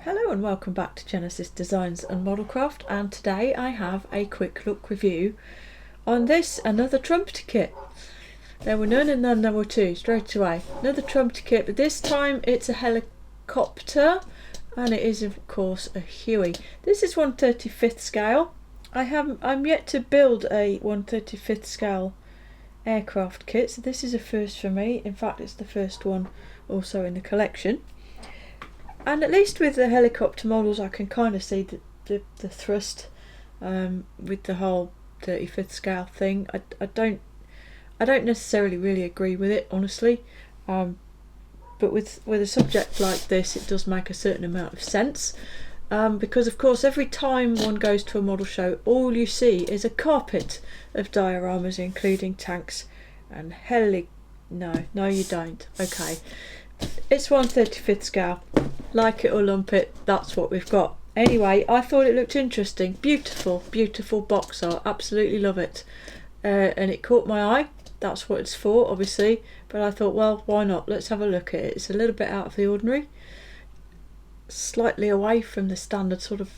Hello and welcome back to Genesis Designs and Modelcraft, and today I have a quick look review on this, another Trumpeter kit. There were none and then there were two straight away. Another Trumpeter kit, but this time it's a helicopter and it is of course a Huey. This is 1/35th scale. I'm yet to build a 1/35th scale aircraft kit, so this is a first for me. In fact, it's the first one also in the collection. And at least with the helicopter models I can kind of see the thrust with the whole 35th scale thing. I don't necessarily really agree with it, honestly, but with a subject like this it does make a certain amount of sense, because of course every time one goes to a model show all you see is a carpet of dioramas including tanks and no you don't. Okay, it's 1/35th scale. Like it or lump it, that's what we've got. Anyway, I thought it looked interesting. Beautiful, beautiful box art. Absolutely love it. And it caught my eye. That's what it's for, obviously. But I thought, well, why not? Let's have a look at it. It's a little bit out of the ordinary. Slightly away from the standard sort of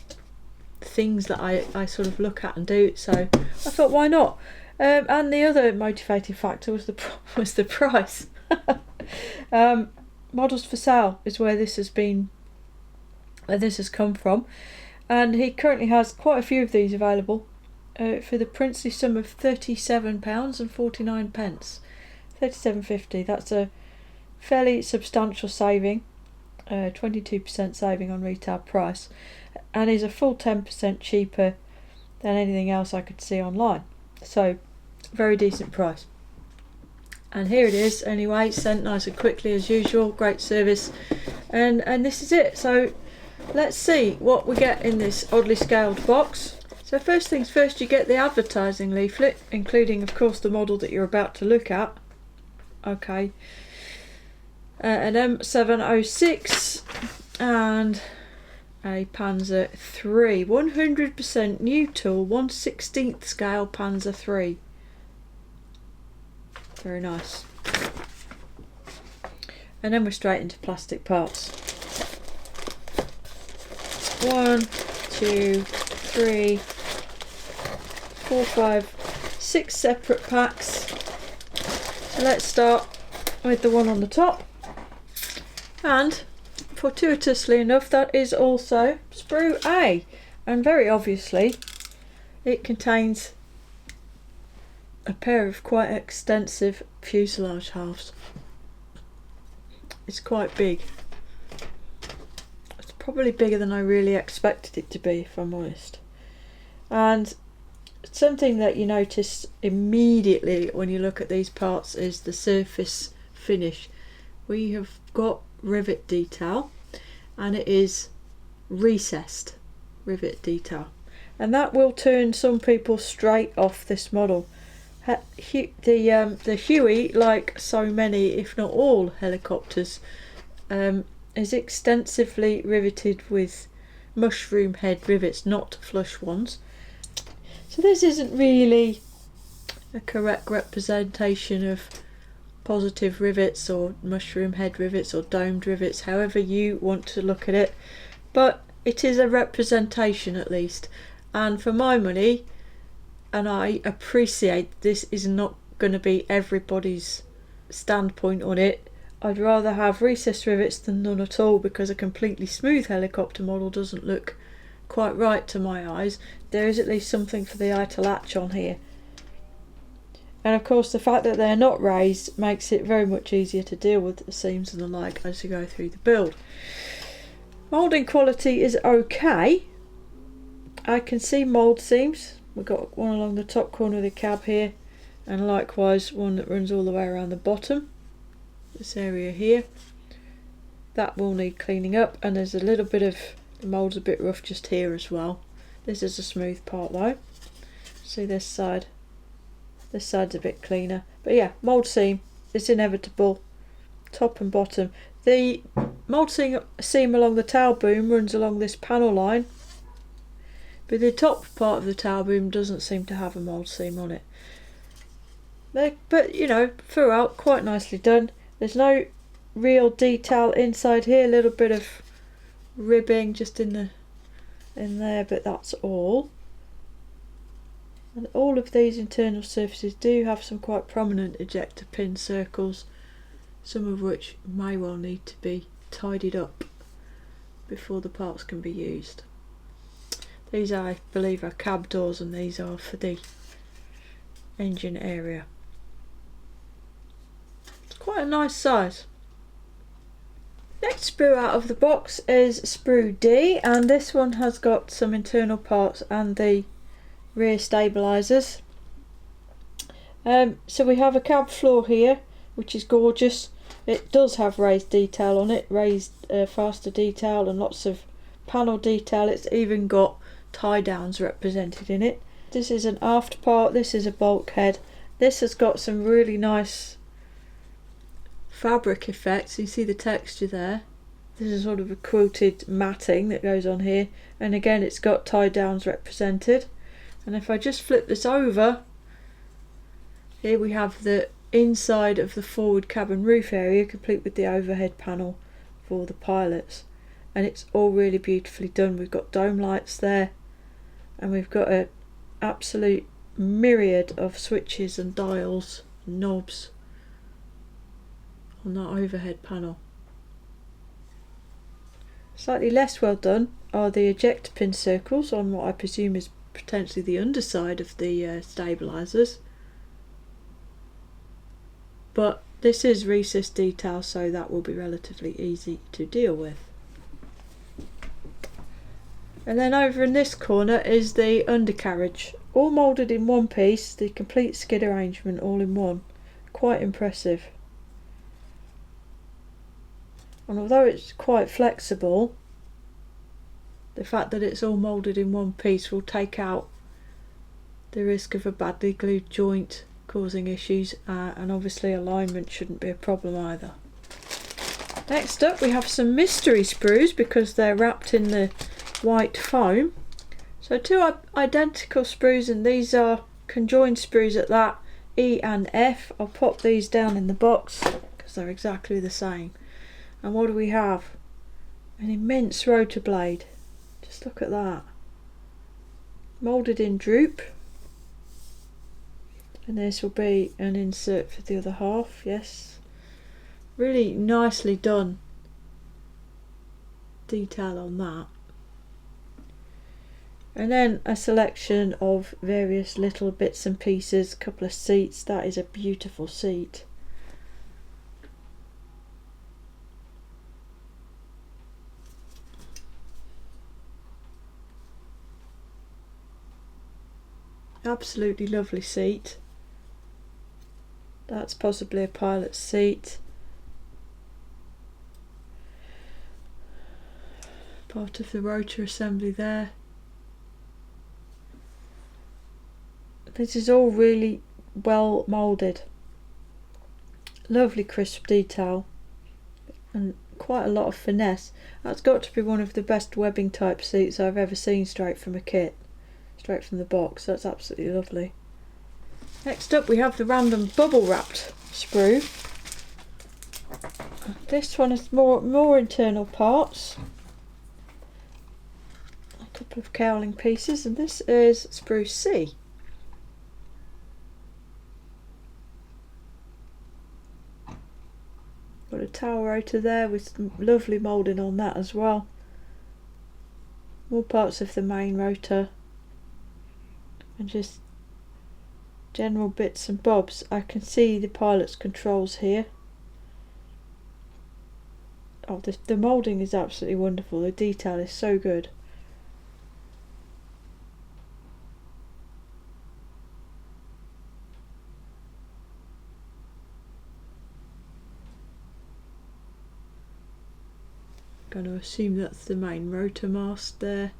things that I sort of look at and do. So I thought, why not? And the other motivating factor was the price. Models for sale is where this has come from, and he currently has quite a few of these available for the princely sum of £37.49. £37.50. That's a fairly substantial saving, 22% saving on retail price, and is a full 10% cheaper than anything else I could see online. So very decent price. And here it is anyway, sent nice and quickly as usual. Great service, and this is it. So let's see what we get in this oddly scaled box. So first things first, you get the advertising leaflet, including of course the model that you're about to look at. Okay, an M706 and a Panzer III, 100% new tool, 1/16th scale Panzer III. Very nice. And then we're straight into plastic parts. 1, 2, 3, 4, 5, 6 separate packs. So let's start with the one on the top. And fortuitously enough, that is also Sprew A. And very obviously, it contains a pair of quite extensive fuselage halves. It's quite big. It's probably bigger than I really expected it to be, if I'm honest. And something that you notice immediately when you look at these parts is the surface finish. We have got rivet detail, and it is recessed rivet detail, and that will turn some people straight off this model. The Huey, like so many, if not all helicopters, is extensively riveted with mushroom head rivets, not flush ones. So this isn't really a correct representation of positive rivets or mushroom head rivets or domed rivets, however you want to look at it, but it is a representation at least. And for my money, and I appreciate this is not going to be everybody's standpoint on it, I'd rather have recessed rivets than none at all, because a completely smooth helicopter model doesn't look quite right to my eyes. There is at least something for the eye to latch on here. And of course the fact that they're not raised makes it very much easier to deal with the seams and the like as you go through the build. Moulding quality is okay. I can see mould seams. We've got one along the top corner of the cab here, and likewise one that runs all the way around the bottom. This area here, that will need cleaning up, and there's a little bit of, the mould's a bit rough just here as well. This is a smooth part though. See this side's a bit cleaner, but yeah, mould seam is inevitable, top and bottom. The mould seam along the tail boom runs along this panel line, but the top part of the tail boom doesn't seem to have a mould seam on it. But you know, throughout quite nicely done. There's no real detail inside here, a little bit of ribbing just in there, but that's all. And all of these internal surfaces do have some quite prominent ejector pin circles, some of which may well need to be tidied up before the parts can be used. These, I believe, are cab doors, and these are for the engine area. It's quite a nice size. Next sprue out of the box is Sprew D, and this one has got some internal parts and the rear stabilisers. So we have a cab floor here, which is gorgeous. It does have raised detail on it, raised faster detail and lots of panel detail. It's even got tie downs represented in it. This is an aft part, this is a bulkhead. This has got some really nice fabric effects. You see the texture there. This is sort of a quilted matting that goes on here, and again it's got tie downs represented. And if I just flip this over, here we have the inside of the forward cabin roof area, complete with the overhead panel for the pilots, and it's all really beautifully done. We've got dome lights there, and we've got an absolute myriad of switches and dials and knobs on that overhead panel. Slightly less well done are the ejector pin circles on what I presume is potentially the underside of the stabilisers, but this is recessed detail, so that will be relatively easy to deal with. And then over in this corner is the undercarriage, all moulded in one piece, the complete skid arrangement all in one. Quite impressive. And although it's quite flexible, the fact that it's all moulded in one piece will take out the risk of a badly glued joint causing issues, and obviously alignment shouldn't be a problem either. Next up we have some mystery sprues because they're wrapped in the white foam. So two identical sprues, and these are conjoined sprues at that, E and F. I'll pop these down in the box because they're exactly the same. And what do we have? An immense rotor blade. Just look at that. Moulded in droop. And this will be an insert for the other half, yes. Really nicely done detail on that. And then a selection of various little bits and pieces, a couple of seats. That is a beautiful seat. Absolutely lovely seat. That's possibly a pilot's seat. Part of the rotor assembly there. This is all really well moulded. Lovely crisp detail and quite a lot of finesse. That's got to be one of the best webbing type seats I've ever seen straight from a kit. Straight from the box. That's absolutely lovely. Next up we have the random bubble wrapped sprue. This one has more internal parts. A couple of cowling pieces, and this is Sprew C. Got a tower rotor there with some lovely moulding on that as well. More parts of the main rotor. And just general bits and bobs. I can see the pilot's controls here. Oh, the moulding is absolutely wonderful. The detail is so good. Going to assume that's the main rotor mast there.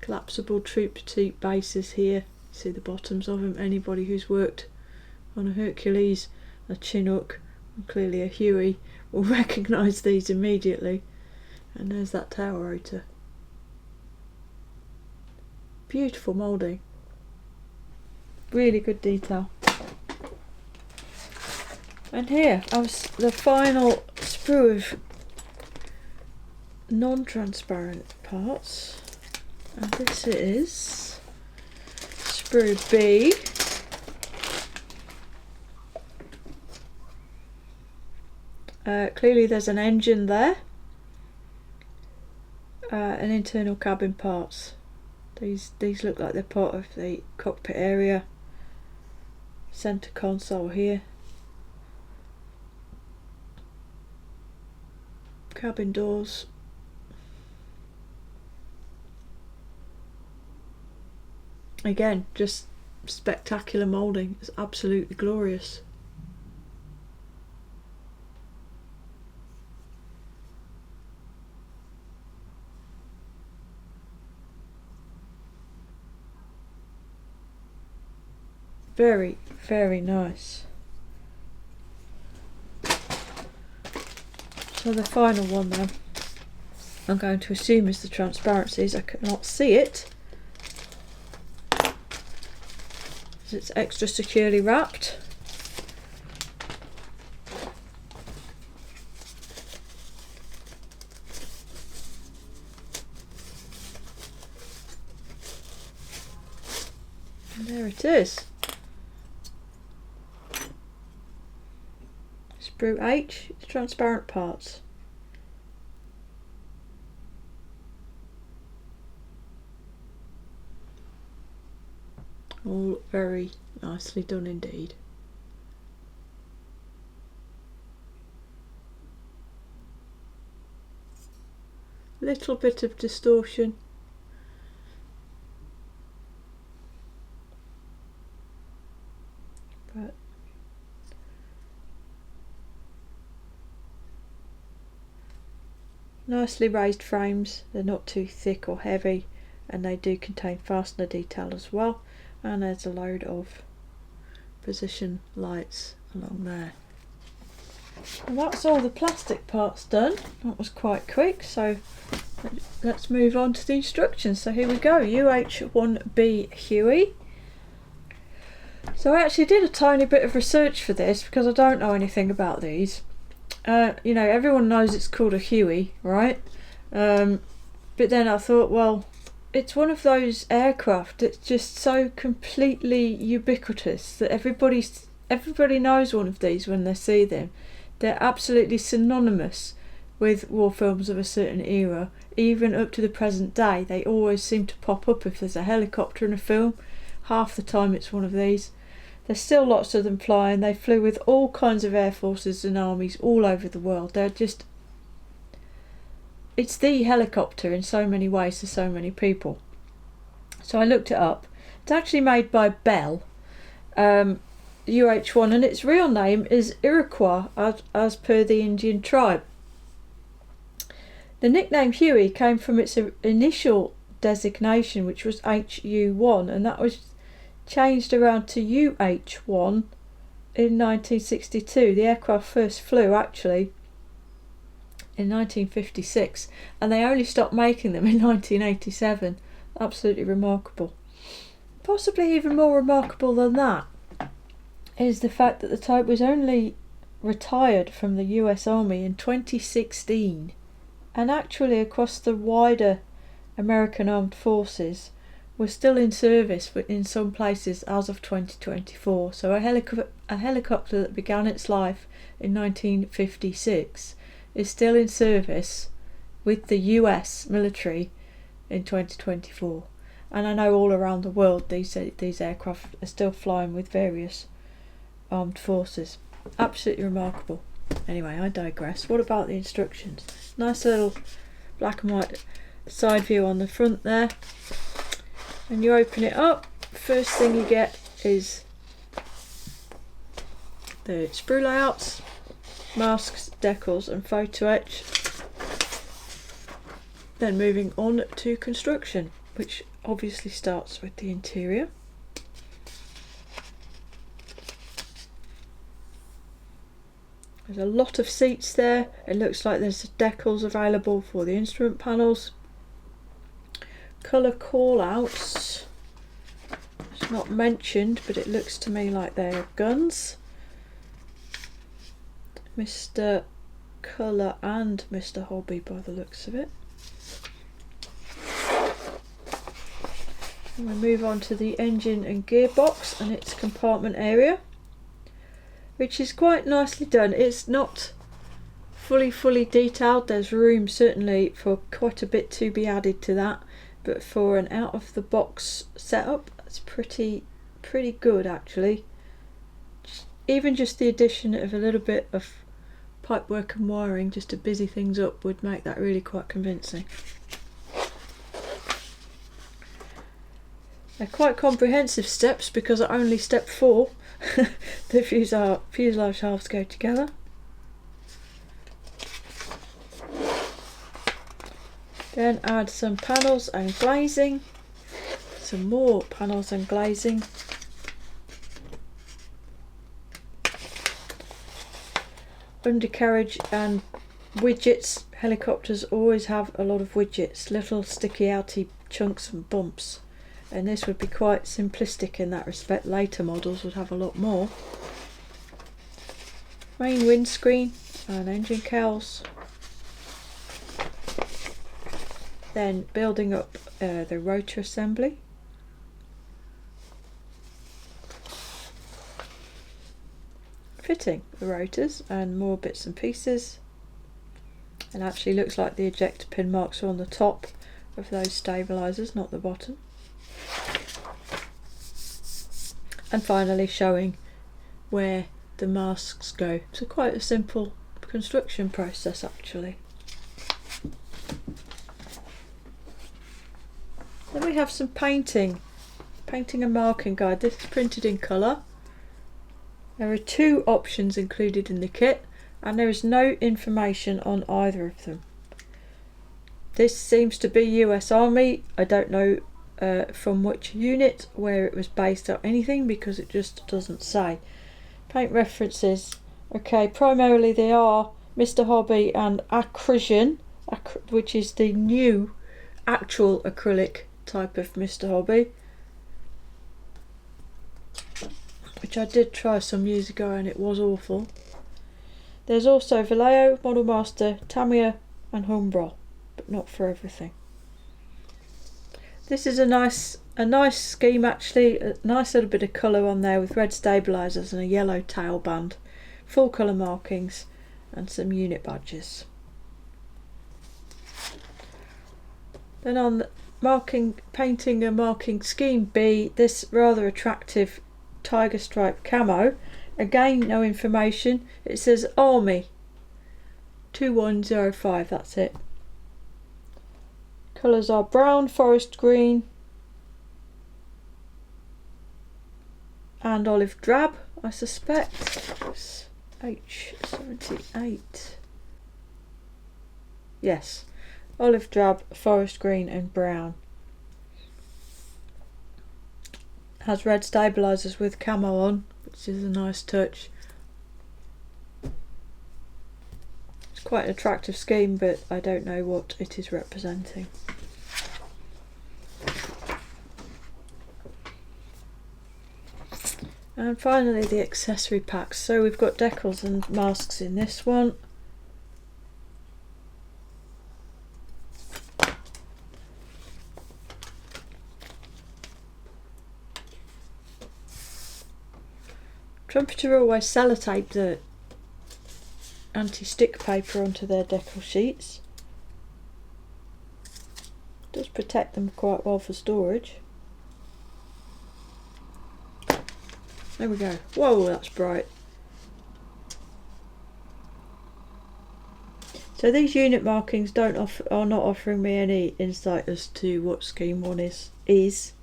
Collapsible troop seat bases here. See the bottoms of them. Anybody who's worked on a Hercules, a Chinook, and clearly a Huey will recognise these immediately. And there's that tower rotor. Beautiful moulding. Really good detail. And here was the final sprue of non-transparent parts, and this is Sprew B. Clearly there's an engine there, and internal cabin parts. These look like they're part of the cockpit area. Centre console here. Cabin doors. Again, just spectacular moulding. It's absolutely glorious. Very, very nice. So the final one then, I'm going to assume is the transparencies. I cannot see it, as it's extra securely wrapped. And there it is. Sprew H, it's transparent parts. All very nicely done indeed. Little bit of distortion. But nicely raised frames, they're not too thick or heavy, and they do contain fastener detail as well, and there's a load of position lights along there. And that's all the plastic parts done. That was quite quick, so let's move on to the instructions. So here we go, UH-1B Huey. So I actually did a tiny bit of research for this because I don't know anything about these. You know, everyone knows it's called a Huey, right? But then I thought, well, it's one of those aircraft that's just so completely ubiquitous that everybody knows one of these when they see them. They're absolutely synonymous with war films of a certain era, even up to the present day. They always seem to pop up if there's a helicopter in a film. Half the time it's one of these. There's still lots of them flying. They flew with all kinds of air forces and armies all over the world. They're just... it's the helicopter in so many ways to so many people. So I looked it up. It's actually made by Bell, UH-1, and its real name is Iroquois, as per the Indian tribe. The nickname Huey came from its initial designation, which was HU-1, and that was changed around to UH-1 in 1962. The aircraft first flew actually in 1956, and they only stopped making them in 1987. Absolutely remarkable. Possibly even more remarkable than that is the fact that the type was only retired from the US Army in 2016, and actually across the wider American Armed Forces was still in service in some places as of 2024. So a helicopter that began its life in 1956 is still in service with the US military in 2024. And I know all around the world these aircraft are still flying with various armed forces. Absolutely remarkable. Anyway, I digress. What about the instructions? Nice little black and white side view on the front there. And you open it up, first thing you get is the sprue layouts, masks, decals and Photoet. Then moving on to construction, which obviously starts with the interior. There's a lot of seats there. It looks like there's decals available for the instrument panels. Colour call outs, it's not mentioned, but it looks to me like they're guns. Mr. Colour and Mr. Hobby by the looks of it. And we move on to the engine and gearbox and its compartment area, which is quite nicely done. It's not fully detailed. There's room certainly for quite a bit to be added to that, but for an out of the box setup, it's pretty good actually. Even just the addition of a little bit of pipework and wiring just to busy things up would make that really quite convincing. They're quite comprehensive steps because at only step 4 the fuselage halves go together. Then add some panels and glazing, some more panels and glazing. Undercarriage and widgets. Helicopters always have a lot of widgets, little sticky outy chunks and bumps, and this would be quite simplistic in that respect. Later models would have a lot more. Main windscreen and engine cowls. Then building up the rotor assembly. Fitting the rotors and more bits and pieces. And actually looks like the ejector pin marks are on the top of those stabilisers, not the bottom. And finally showing where the masks go. So quite a simple construction process actually. Then we have some painting and marking guide. This is printed in colour. There are 2 options included in the kit and there is no information on either of them. This seems to be US Army. I don't know from which unit, where it was based or anything because it just doesn't say. Paint references. Okay, primarily they are Mr. Hobby and Acrylion, which is the new actual acrylic type of Mr. Hobby, which I did try some years ago and it was awful. There's also Vallejo, Model Master, Tamiya and Humbrol, but not for everything. This is a nice scheme actually, a nice little bit of colour on there with red stabilisers and a yellow tail band, full colour markings and some unit badges. Then on the painting and marking scheme B, this rather attractive tiger stripe camo. Again, no information. It says Army 2105, that's it. Colours are brown, forest green and olive drab, I suspect. H78. Yes, olive drab, forest green and brown. Has red stabilisers with camo on, which is a nice touch. It's quite an attractive scheme, but I don't know what it is representing. And finally the accessory packs. So we've got decals and masks in this one. Trumpeter always sellotape the anti-stick paper onto their decal sheets. Does protect them quite well for storage. There we go. Whoa, that's bright. So these unit markings are not offering me any insight as to what scheme one is. The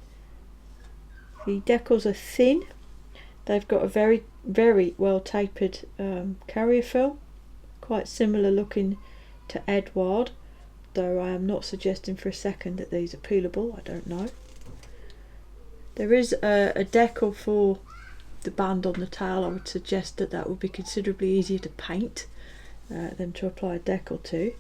decals are thin. They've got a very well tapered carrier film, quite similar looking to Edward, though I am not suggesting for a second that these are peelable. I don't know. There is a decal for the band on the tail. I would suggest that would be considerably easier to paint than to apply a decal to.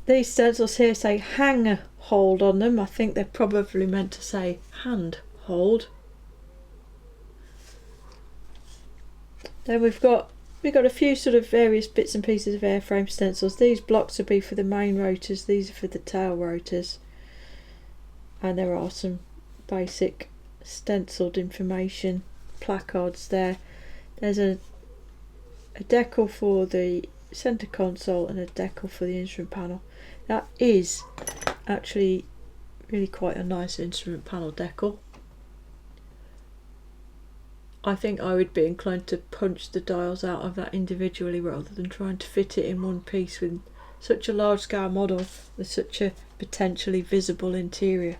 These stencils here say hang hold on them. I think they're probably meant to say hand hold. Then we've got a few sort of various bits and pieces of airframe stencils. These blocks will be for the main rotors, these are for the tail rotors. And there are some basic stenciled information placards there. There's a decal for the centre console and a decal for the instrument panel. That is actually really quite a nice instrument panel decal. I think I would be inclined to punch the dials out of that individually rather than trying to fit it in one piece with such a large scale model with such a potentially visible interior.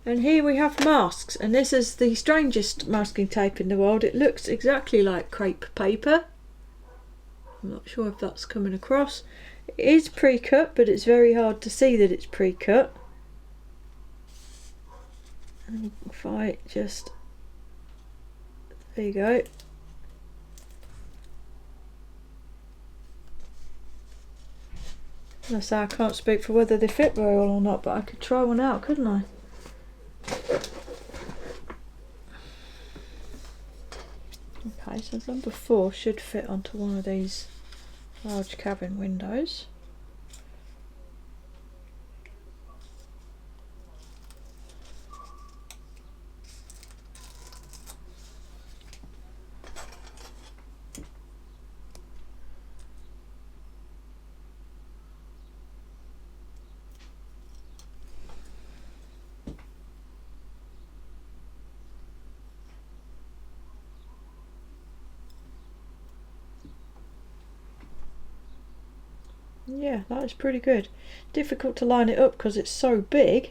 And here we have masks, and this is the strangest masking tape in the world. It looks exactly like crepe paper. I'm not sure if that's coming across. It is pre-cut, but it's very hard to see that it's pre-cut. And if I just, there you go. As I say, I can't speak for whether they fit very well or not, but I could try one out, couldn't I? Okay, so number 4 should fit onto one of these large cabin windows. Yeah, that is pretty good. Difficult to line it up because it's so big.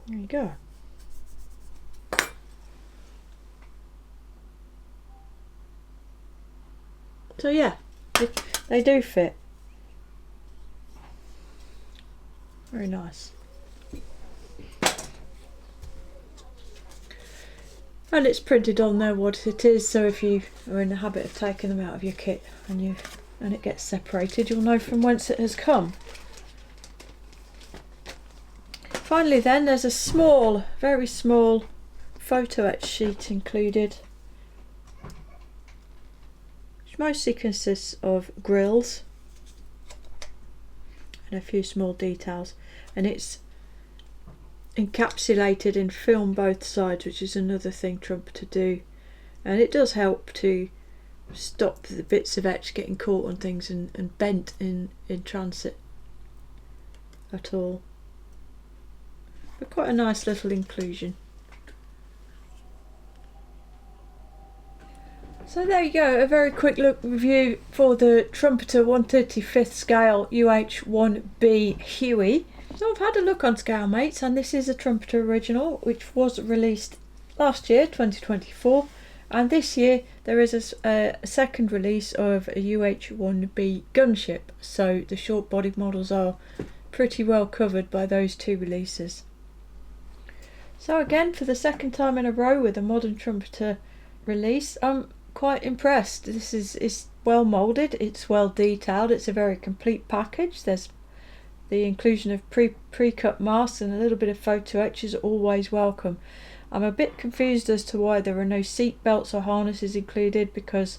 There you go. So yeah, they do fit. Very nice. And it's printed on there what it is, so if you are in the habit of taking them out of your kit and it gets separated, you'll know from whence it has come. Finally then, there's a small, very small Photoet sheet included, which mostly consists of grills and a few small details, and it's encapsulated in film both sides, which is another thing Trumpeter do, and it does help to stop the bits of etch getting caught on things and bent in transit at all. But quite a nice little inclusion. So there you go, a very quick look review for the Trumpeter 1/35th scale UH-1B Huey. So I've had a look on ScaleMates, and this is a Trumpeter original which was released last year, 2024, and this year there is a second release of a UH-1B gunship, so the short bodied models are pretty well covered by those two releases. So again, for the second time in a row with a modern Trumpeter release, I'm quite impressed. This is well moulded, it's well detailed, it's a very complete package. There's the inclusion of pre-cut masks and a little bit of photo etch is always welcome. I'm a bit confused as to why there are no seat belts or harnesses included, because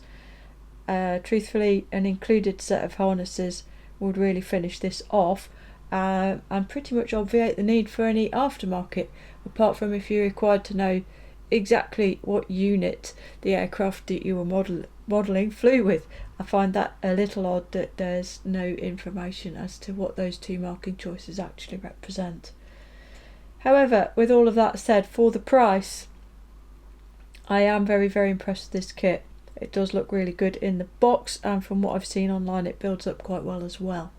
truthfully an included set of harnesses would really finish this off and pretty much obviate the need for any aftermarket, apart from if you're required to know exactly what unit the aircraft that you were modelling flew with. I find that a little odd that there's no information as to what those two marking choices actually represent. However, with all of that said, for the price, I am very, very impressed with this kit. It does look really good in the box, and from what I've seen online it builds up quite well as well.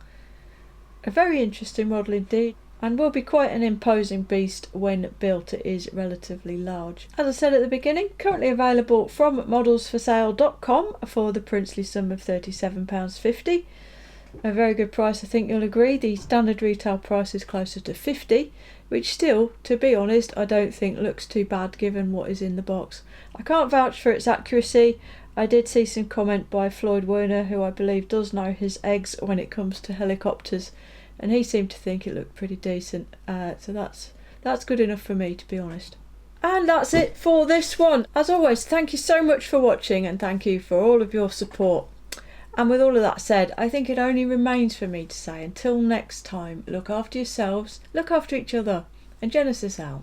A very interesting model indeed, and will be quite an imposing beast when built. It is relatively large. As I said at the beginning, currently available from modelsforsale.com for the princely sum of £37.50. a very good price. I think you'll agree. The standard retail price is closer to 50, which still, to be honest, I don't think looks too bad given what is in the box. I can't vouch for its accuracy. I did see some comment by Floyd Werner, who I believe does know his eggs when it comes to helicopters, and he seemed to think it looked pretty decent. So that's good enough for me, to be honest. And that's it for this one. As always, thank you so much for watching, and thank you for all of your support. And with all of that said, I think it only remains for me to say until next time, look after yourselves, look after each other, and Genesis out.